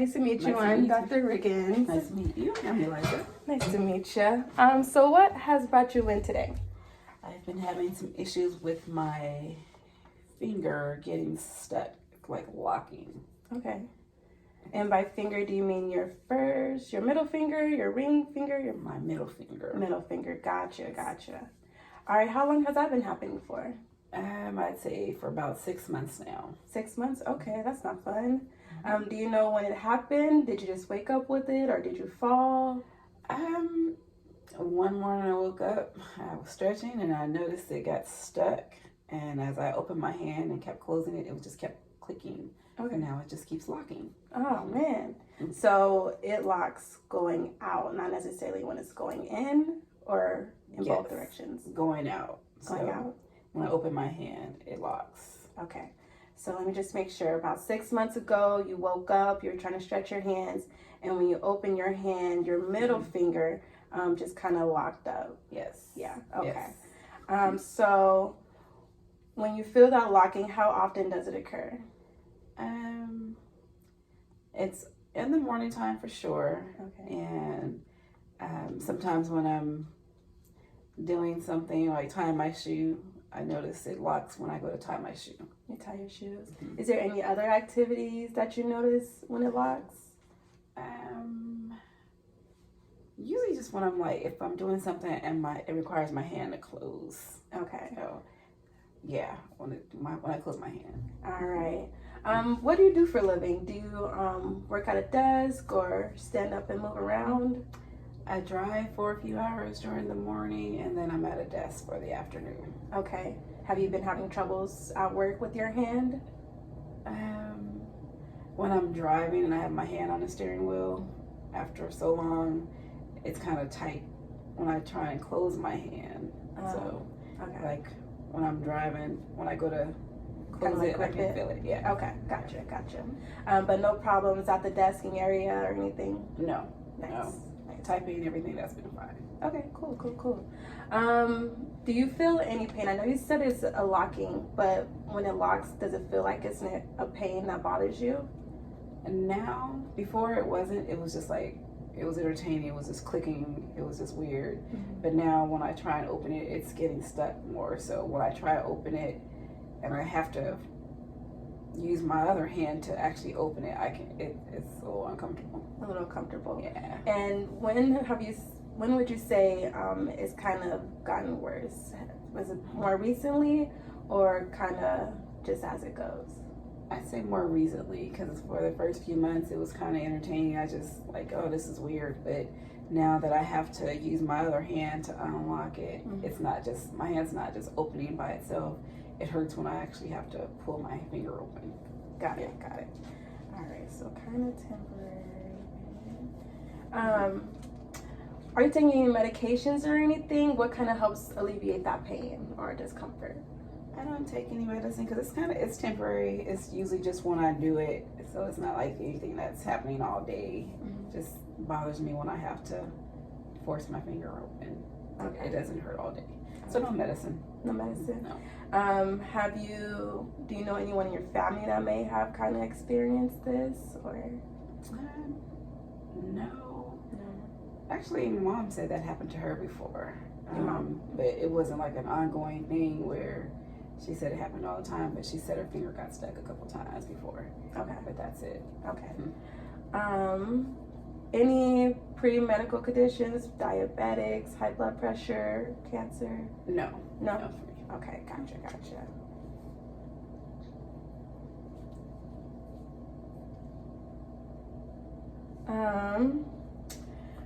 Nice to meet you. Nice to I'm meet you. Dr. Riggins. Nice to meet you. I'm Eliza. Nice to meet you. So what has brought you in today? I've been having some issues with my finger getting stuck, like locking. Okay. And by finger, do you mean your middle finger, your ring finger, My middle finger. middle finger? Gotcha. All right. How long has that been happening for? I'd say for about 6 months now. 6 months? Okay, that's not fun. Do you know when it happened? Did you just wake up with it, or did you fall? One morning I woke up, I was stretching, and I noticed it got stuck. And as I opened my hand and kept closing it, it just kept clicking. Okay. And now it just keeps locking. Oh man. So it locks going out, not necessarily when it's going in, or in both directions. Going out. Going out. When I open my hand, it locks. Okay. So let me just make sure. About 6 months ago, you woke up, you were trying to stretch your hands, and when you open your hand, your middle finger just kind of locked up. Yes. Yeah. Okay. Yes. So when you feel that locking, how often does it occur? It's in the morning time for sure. Okay. And sometimes when I'm doing something like tying my shoe, I notice it locks when I go to tie my shoe. You tie your shoes. Is there any other activities that you notice when it locks? Usually just when I'm like, if I'm doing something and it requires my hand to close. Okay. So, yeah, when I close my hand. All right. What do you do for a living? Do you work at a desk or stand up and move around? I drive for a few hours during the morning, and then I'm at a desk for the afternoon. Okay. Have you been having troubles at work with your hand? When I'm driving and I have my hand on the steering wheel, after so long, it's kind of tight when I try and close my hand. So, okay. like when I'm driving, when I go to close like it, I can feel it. Yeah. Okay. Gotcha. But no problems at the desking area or anything? No. Nice. No. Typing and everything, that's been fine. Okay, cool. Do you feel any pain? I know you said it's a locking, but when it locks, does it feel like it's a pain that bothers you? And now, before it wasn't, it was just like, it was entertaining, it was just clicking, it was just weird. Mm-hmm. But now when I try and open it, it's getting stuck more. So when I try to open it and I have to use my other hand to actually open it, it's a little uncomfortable. A little comfortable. Yeah. And when would you say it's kind of gotten worse? Was it more recently or kind of just as it goes? I'd say more recently, because for the first few months it was kind of entertaining. I just like, oh, this is weird. But now that I have to use my other hand to unlock it, it's not just, my hand's not just opening by itself. It hurts when I actually have to pull my finger open. Got it. All right, so kind of temporary. Are you taking any medications or anything? What kind of helps alleviate that pain or discomfort? I don't take any medicine because it's temporary. It's usually just when I do it, so it's not like anything that's happening all day. Just bothers me when I have to force my finger open. Okay. It doesn't hurt all day. So no medicine. No medicine? No. Do you know anyone in your family that may have kind of experienced this, or? No. Actually, Mom said that happened to her before. But it wasn't like an ongoing thing where she said it happened all the time, but she said her finger got stuck a couple times before. Okay. But that's it. Okay. Any pre-medical conditions, diabetics, high blood pressure, cancer? No. No? Okay, gotcha.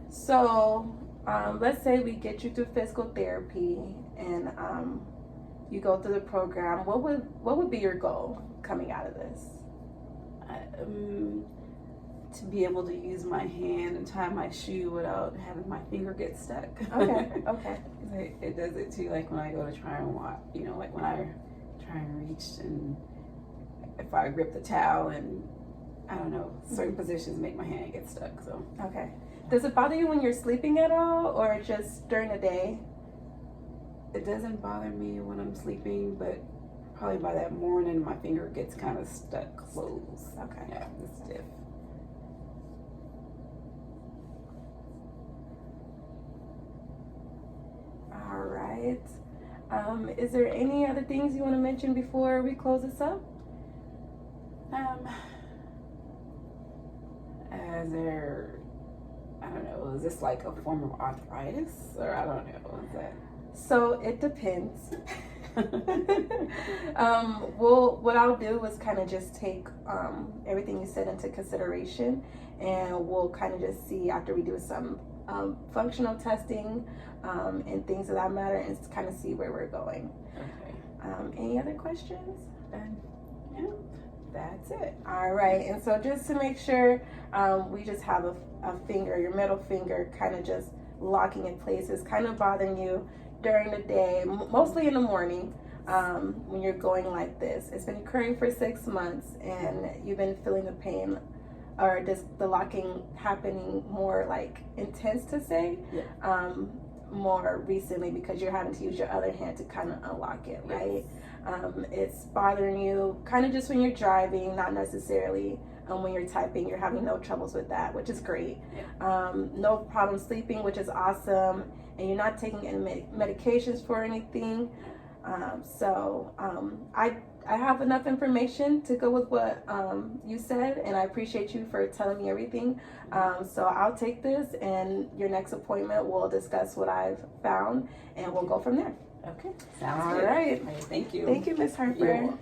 So let's say we get you through physical therapy and you go through the program. What would be your goal coming out of this? To be able to use my hand and tie my shoe without having my finger get stuck. Okay. It does it too, like when I go to try and walk, like when I try and reach, and if I grip the towel, and I don't know, certain positions make my hand get stuck. So okay. Does it bother you when you're sleeping at all, or just during the day? It doesn't bother me when I'm sleeping, but probably by that morning my finger gets kind of stuck closed. Okay. Yeah, it's stiff. it. Is there any other things you want to mention before we close this up? I don't know, is this like a form of arthritis? Or I don't know, what's that? So it depends. What I'll do is kind of just take everything you said into consideration, and we'll kind of just see after we do some functional testing and things of that matter, and kind of see where we're going. Okay. Any other questions? Yeah, that's it. All right, and so just to make sure, we just have a finger, your middle finger, kind of just locking in place. It's kind of bothering you during the day, mostly in the morning, when you're going like this. It's been occurring for 6 months, and you've been feeling the pain, or just the locking happening more like intense to say, more recently, because you're having to use your other hand to kind of unlock it, right? It's bothering you kind of just when you're driving, not necessarily when you're typing. You're having no troubles with that, which is great. No problem sleeping, which is awesome, and you're not taking any medications for anything. I have enough information to go with what you said, and I appreciate you for telling me everything. So I'll take this, and your next appointment we'll discuss what I've found, and we'll go from there. Okay, sounds All good. right. Thank you. Thank you, Ms. Harper. You're welcome.